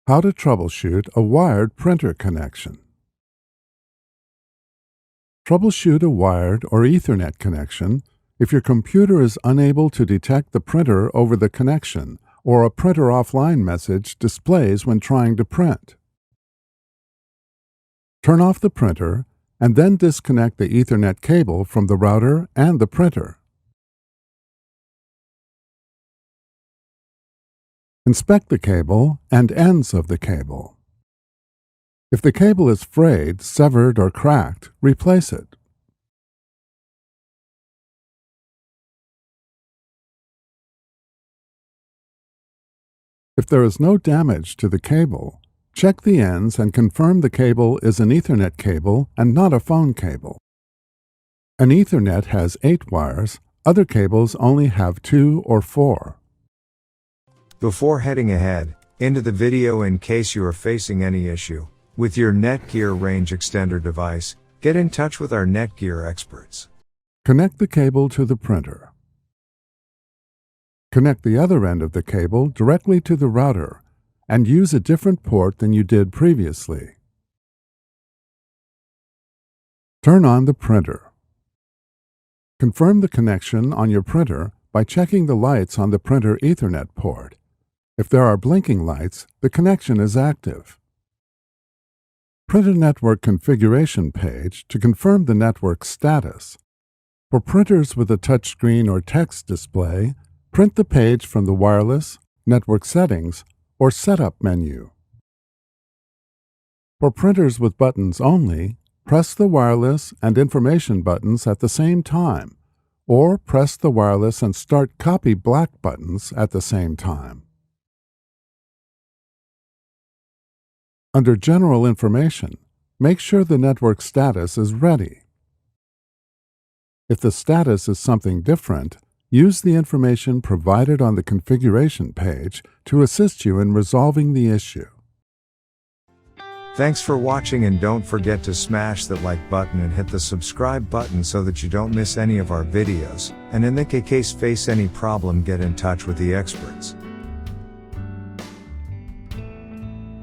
How to troubleshoot a wired printer connection. Troubleshoot a wired or Ethernet connection if your computer is unable to detect the printer over the connection or a printer offline message displays when trying to print. Turn off the printer and then disconnect the Ethernet cable from the router and the printer. Inspect the cable and ends of the cable. If the cable is frayed, severed, or cracked, replace it. If there is no damage to the cable, check the ends and confirm the cable is an Ethernet cable and not a phone cable. An Ethernet has 8 wires, other cables only have 2 or 4. Before heading ahead into the video, in case you are facing any issue with your Netgear range extender device, get in touch with our Netgear experts. Connect the cable to the printer. Connect the other end of the cable directly to the router and use a different port than you did previously. Turn on the printer. Confirm the connection on your printer by checking the lights on the printer Ethernet port. If there are blinking lights, the connection is active. Print a network configuration page to confirm the network status. For printers with a touchscreen or text display, print the page from the Wireless, Network Settings, or Setup menu. For printers with buttons only, press the Wireless and Information buttons at the same time, or press the Wireless and Start Copy Black buttons at the same time. Under General Information, make sure the network status is ready. If the status is something different, use the information provided on the configuration page to assist you in resolving the issue. Thanks for watching, and don't forget to smash that like button and hit the subscribe button so that you don't miss any of our videos, and in the case face any problem, get in touch with the experts.